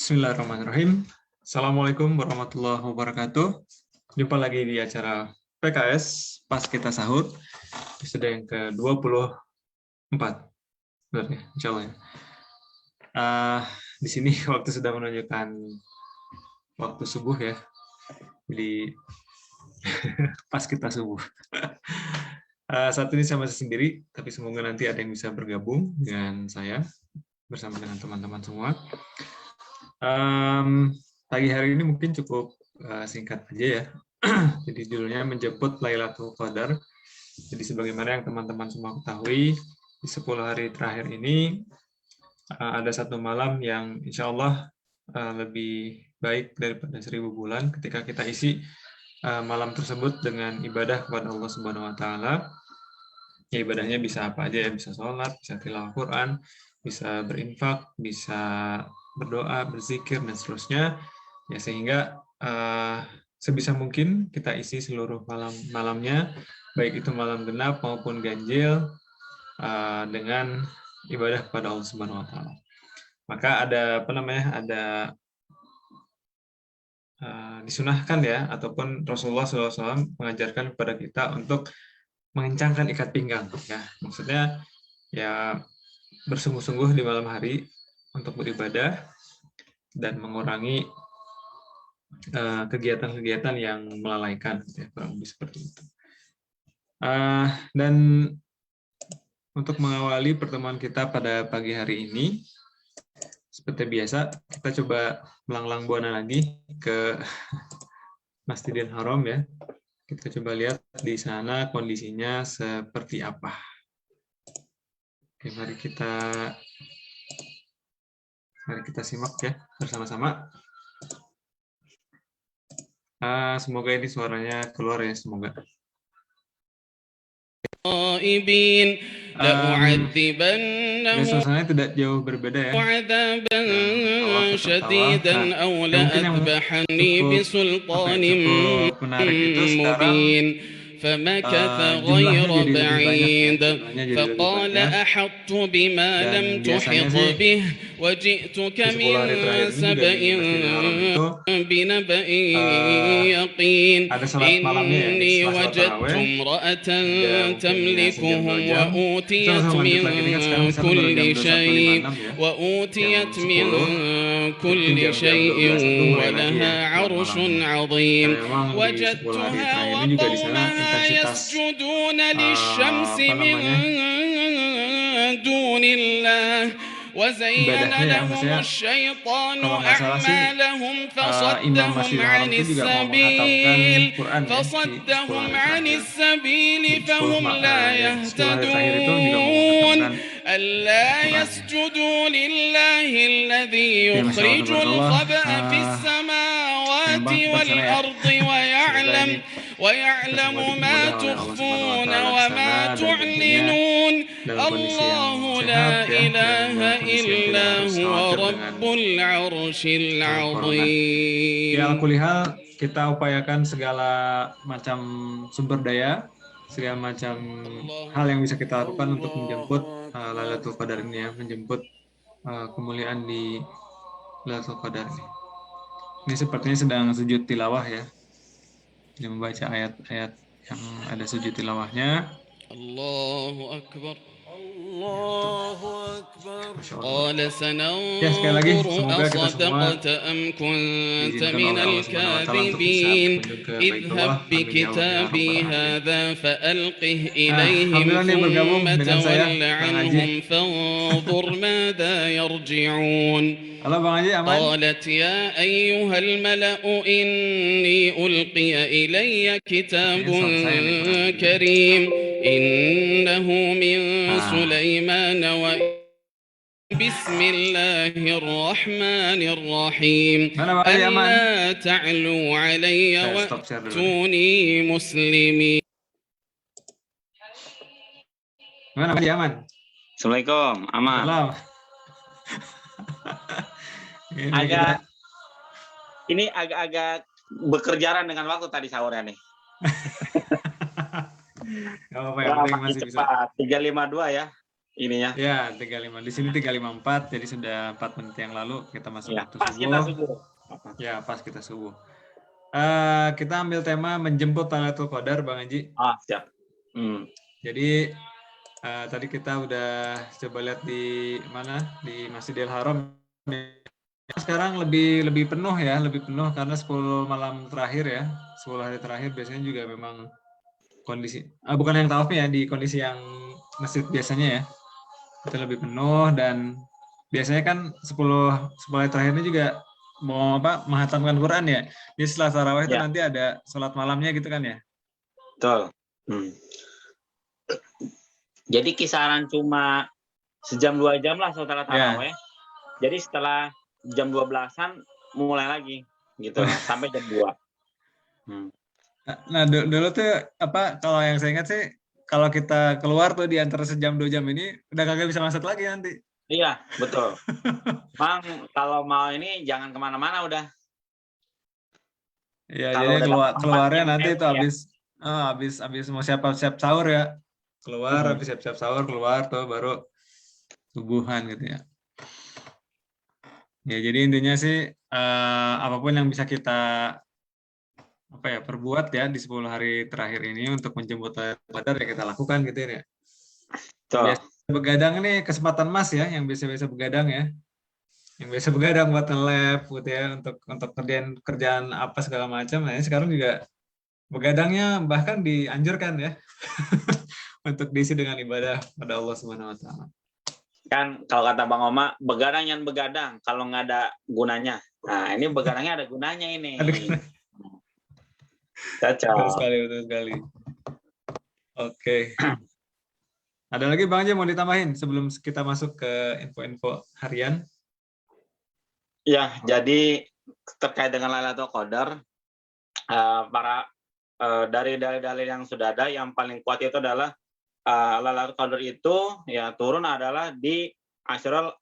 Bismillahirrahmanirrahim. Assalamualaikum warahmatullahi wabarakatuh. Jumpa lagi di acara PKS pas kita sahur, episode yang ke-24. Benar ya, insya Allah ya. Di sini waktu sudah menunjukkan waktu subuh ya. Jadi pas kita subuh. Saat ini saya masih sendiri, tapi semoga nanti ada yang bisa bergabung dengan saya bersama dengan teman-teman semua. Pagi hari ini mungkin cukup singkat aja ya. Jadi judulnya menjemput Lailatul Qadar. Jadi sebagaimana yang teman-teman semua ketahui, di 10 hari terakhir ini ada satu malam yang insya Allah lebih baik daripada 1000 bulan ketika kita isi malam tersebut dengan ibadah kepada Allah Subhanahu Wa Taala. Ya, ibadahnya bisa apa aja ya, bisa sholat, bisa tilawah Quran, bisa berinfak, bisa berdoa, berzikir, dan seterusnya, ya sehingga sebisa mungkin kita isi seluruh malamnya, baik itu malam genap maupun ganjil, dengan ibadah kepada Allah Subhanahu Wa Taala. Maka ada disunahkan ya, ataupun Rasulullah SAW mengajarkan kepada kita untuk mengencangkan ikat pinggang, ya maksudnya ya bersungguh-sungguh di malam hari untuk beribadah dan mengurangi kegiatan-kegiatan yang melalaikan, ya, kurang lebih seperti itu. Dan untuk mengawali pertemuan kita pada pagi hari ini, seperti biasa, kita coba melanglang buana lagi ke Masjidil Haram ya. Kita coba lihat di sana kondisinya seperti apa. Oke, mari kita simak ya bersama-sama. Semoga ini suaranya keluar ya, semoga. Ya, suasananya tidak jauh berbeda ya. Mungkin yang cukup menarik itu sekarang فمكث jumlahnya غير jadi lebih banyak ya. بعيد فقال أحطت بما لم تحط به وجئتك من سبأ بنبأ يقين إني وجدت امرأة تملكهم وأوتيت من كل شيء ولها عرش عظيم وجدتها وقومها يسجدون للشمس من دون الله وزين لهم الشيطان أعمالهم فصدهم عن السبيل فهم لا يهتدون ألا يسجدوا لله الذي يخرج الخبأ في السماوات والأرض ويعلم ما تخفون وما تعلنون الله لا إله إلا هو رب العرش العظيم. Ya, kulihal kita upayakan segala macam sumber daya, segala macam hal yang bisa kita lakukan untuk menjemput Lailatul Qadar ini ya, menjemput kemuliaan di Lailatul Qadar ini. Ini sepertinya sedang sujud tilawah ya. Dia membaca ayat-ayat yang ada sujud tilawahnya. Allahu Akbar. Allahu Akbar. Qala sekali lagi, semoga kita semua أصدقت أم كنت من الكاذبين اذهب بكتابي هذا فألقه إليهم ثم تول عنهم فانظر ماذا يرجعون قالت يا أيها الملأ إني ألقي إلي كتاب كريم إنه من سليمان بسم الله الرحمن الرحيم ألا تعلوا علي وأتوني مسلمين. Mana Pak Aman? Assalamualaikum, aman. Ini agak-agak bekerjaan dengan waktu tadi sahurnya nih. Gak apa-apa, yang penting masih bisa. 352 ya. ininya. Ya, 35. Di sini 3:54, jadi sudah 4 menit yang lalu kita masuk Ya, waktu pas kita subuh. subuh. Ya, pas kita subuh. Kita ambil tema menjemput Lailatul Qadar, Bang Haji. Siap. Jadi tadi kita udah coba lihat di mana, di Masjidil Haram. Sekarang lebih penuh ya, lebih penuh karena 10 malam terakhir ya, 10 hari terakhir biasanya juga memang kondisi, bukan yang tawaf ya, di kondisi yang masjid biasanya ya, itu lebih penuh. Dan biasanya kan 10 hari terakhir ini juga mau menghatamkan Quran ya. Jadi setelah tarawih itu nanti ada sholat malamnya gitu kan ya. Betul. Jadi kisaran cuma sejam 2 jam lah setelah tarawih. Jadi setelah jam 12-an mulai lagi gitu sampai jam 2. Nah, dulu tuh kalau yang saya ingat sih, kalau kita keluar tuh di antara sejam 2 jam ini udah kagak bisa masuk lagi nanti. Iya, betul. Bang, kalau mau ini jangan kemana-mana udah. Iya, jadi keluarnya nanti itu habis mau siap-siap sahur ya. Keluar, habis siap-siap sahur, keluar tuh baru subuhan gitu ya. Ya, jadi intinya sih apapun yang bisa kita perbuat ya di 10 hari terakhir ini untuk menjemput Qadar ya kita lakukan gitu ya. Biasa begadang nih kesempatan emas ya, yang biasa-biasa begadang ya. Yang biasa begadang buat nge-lab gitu ya, untuk kerjaan apa segala macam. Nah, sekarang juga begadangnya bahkan dianjurkan ya untuk diisi dengan ibadah pada Allah Subhanahu wa taala. Kan kalau kata Bang Oma, begadang yang begadang kalau nggak ada gunanya. Nah, ini begadangnya ada gunanya ini. Cocok. Betul sekali. Oke. Ada lagi Bang aja mau ditambahin sebelum kita masuk ke info-info harian? Ya, jadi terkait dengan Lailatul Qadar, dari dalil-dalil yang sudah ada, yang paling kuat itu adalah Lailatul Qadar itu ya turun adalah di Asyral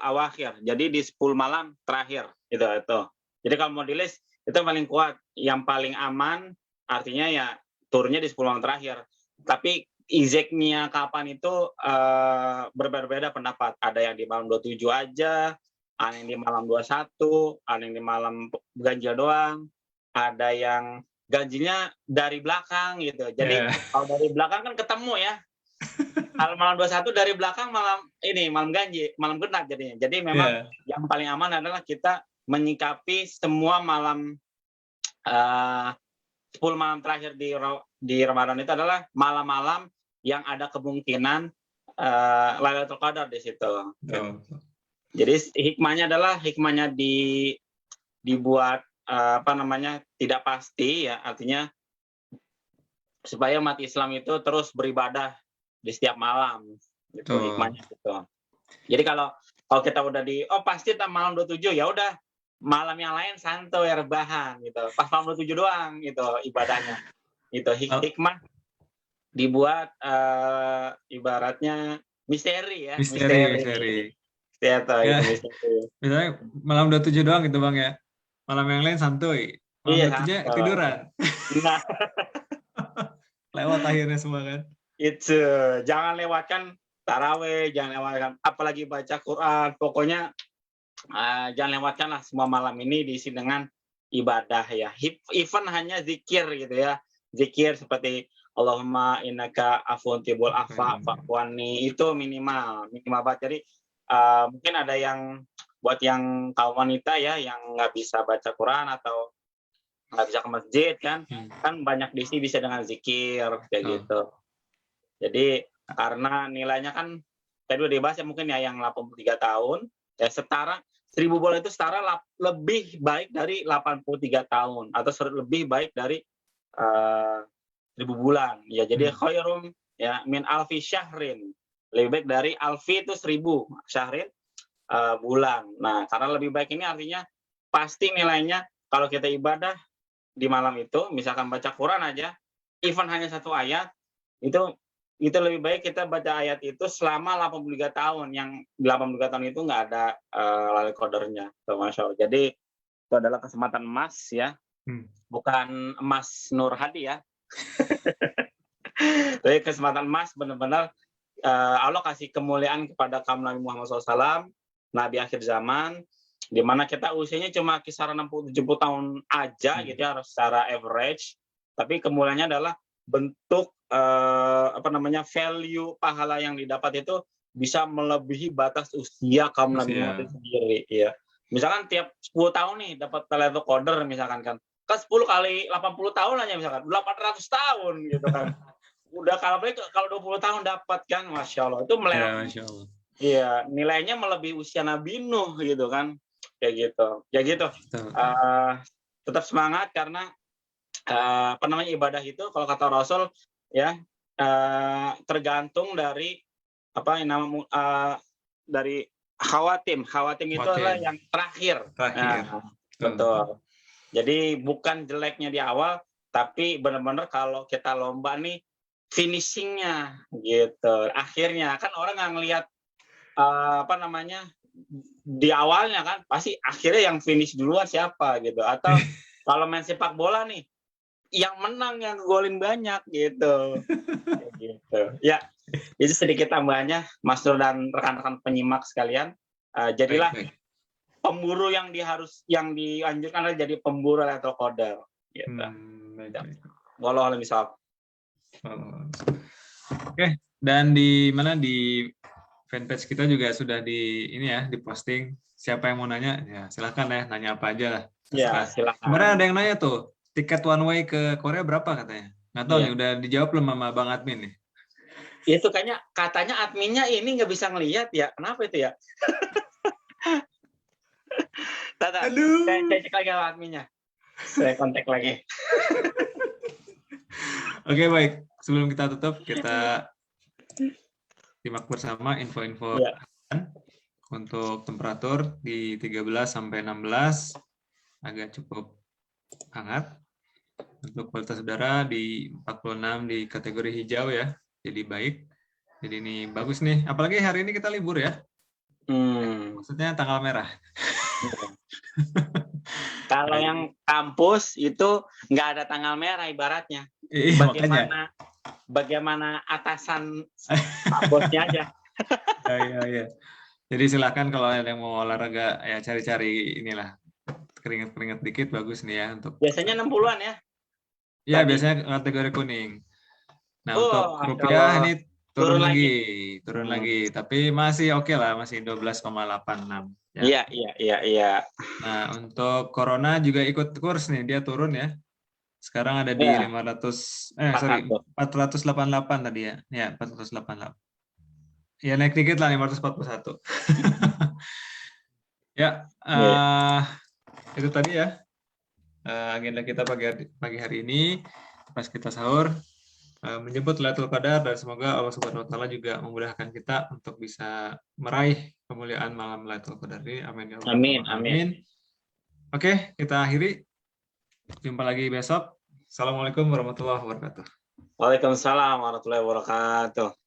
Awakhir. Jadi di 10 malam terakhir itu. Jadi kalau mau di-list itu paling kuat, yang paling aman artinya ya turunnya di 10 malam terakhir. Tapi exactnya kapan itu berbeda-beda pendapat. Ada yang di malam 27 aja, ada yang di malam 21, ada yang di malam ganjil doang, ada yang ganjilnya dari belakang gitu. Jadi kalau dari belakang kan ketemu ya. Kalau malam 21 dari belakang malam ganjil, malam genap jadinya. Jadi memang yang paling aman adalah kita menyikapi semua malam 10 malam terakhir di Ramadan itu adalah malam-malam yang ada kemungkinan Lailatul Qadar di situ. Jadi hikmahnya dibuat tidak pasti ya, artinya supaya umat Islam itu terus beribadah di setiap malam gitu. Hikmahnya gitu. Jadi kalau kita udah pasti malam 27 ya udah, malam yang lain santai rebahan gitu. Pas malam 27 doang gitu ibadahnya. Itu hikmah dibuat ibaratnya misteri ya. Misteri. Ya. Misalnya malam 27 doang gitu Bang ya. Malam yang lain santuy. Malam 27 tiduran. Nah. Lewat akhirnya semua kan. Itu jangan lewatkan tarawih, jangan lewatkan apalagi baca Quran. Pokoknya jangan lewatkanlah semua malam ini diisi dengan ibadah ya. Even hanya zikir gitu ya. Zikir seperti Allahumma innaka afuwun tuhibbul afwa fa'fuanni, itu minimal banget. Jadi mungkin ada yang buat yang kaum wanita ya yang nggak bisa baca Quran atau nggak bisa ke masjid kan banyak diisi bisa dengan zikir kayak gitu. Jadi karena nilainya kan tadi udah dibahas ya, mungkin ya yang 83 tahun ya setara 1000 bulan itu setara lebih baik dari 83 tahun atau lebih baik dari 1000 bulan ya. Jadi khairum ya min alfi syahrin, lebih baik dari alfi itu 1000 syahrin bulan. Nah, karena lebih baik ini artinya pasti nilainya kalau kita ibadah di malam itu, misalkan baca Quran aja, even hanya 1 ayat, itu lebih baik kita baca ayat itu selama 83 tahun. Yang 83 tahun itu nggak ada Lailatul Qadarnya. Masya Allah. Jadi itu adalah kesempatan emas ya, bukan emas Nur Hadi ya. Jadi kesempatan emas benar-benar Allah kasih kemuliaan kepada kaum Nabi Muhammad SAW, Nabi akhir zaman, di mana kita usianya cuma kisaran 60-70 tahun aja gitu ya secara average, tapi kemuliaannya adalah bentuk value pahala yang didapat itu bisa melebihi batas usia kaum Nabi Muhammad itu sendiri ya. Misalkan tiap 10 tahun nih dapat Lailatul Qadar misalkan kan 10 kali 80 tahun aja misalkan 800 tahun gitu kan. Udah kalau 20 tahun dapat kan, Masya Allah itu Masya Allah. Iya, nilainya melebihi usia Nabi Nuh gitu kan, kayak gitu. Ya gitu. Tetap semangat karena ibadah itu kalau kata Rasul ya tergantung dari dari khawatim itu adalah yang terakhir. Betul. Jadi bukan jeleknya di awal, tapi benar-benar kalau kita lomba nih finishingnya gitu, akhirnya kan orang nggak ngelihat di awalnya kan, pasti akhirnya yang finish duluan siapa gitu, atau kalau main sepak bola nih yang menang yang golin banyak gitu. Gitu ya, itu sedikit tambahannya Mas Nur dan rekan-rekan penyimak sekalian. Jadilah pemburu yang dianjurkan adalah jadi pemburu Lailatul Qadar gitu. Wallahu a'lam bishawab. Oke, dan di fanpage kita juga sudah diposting. Siapa yang mau nanya, ya silahkan ya, nanya apa aja lah. Ya, silahkan. Kemarin ada yang nanya tuh, tiket one way ke Korea berapa katanya? Nggak tahu nih, udah dijawab belum sama Bang Admin nih? Itu katanya adminnya ini nggak bisa ngelihat ya, kenapa itu ya? Aduh. Saya cek lagi sama adminnya. Saya kontak lagi. Oke, baik. Sebelum kita tutup, kita simak bersama info-info untuk temperatur di 13 sampai 16 agak cukup hangat. Untuk kualitas udara di 46 di kategori hijau ya. Jadi baik. Jadi ini bagus nih. Apalagi hari ini kita libur ya. Maksudnya tanggal merah. Kalau yang kampus itu nggak ada tanggal merah ibaratnya. Bagaimana atasan bosnya aja. Iya. Jadi silakan kalau ada yang mau olahraga ya cari-cari inilah keringat-keringat dikit bagus nih ya untuk. Biasanya 60-an ya. Ya biasanya kategori kuning. Nah untuk rupiah ini turun lagi. Tapi masih oke lah, masih 12,86. Iya. Nah untuk corona juga ikut kurs nih, dia turun ya. Sekarang ada di 488 tadi ya. Ya, 488. Ya naik dikit lah 541. Ya, itu tadi ya. Agenda kita pagi hari ini pas kita sahur menyebut Lailatul Qadar, dan semoga Allah Subhanahu wa taala juga memudahkan kita untuk bisa meraih kemuliaan malam Lailatul Qadar ini. Amin ya Allah. Amin. Oke, kita akhiri. Jumpa lagi besok. Assalamualaikum warahmatullahi wabarakatuh. Waalaikumsalam warahmatullahi wabarakatuh.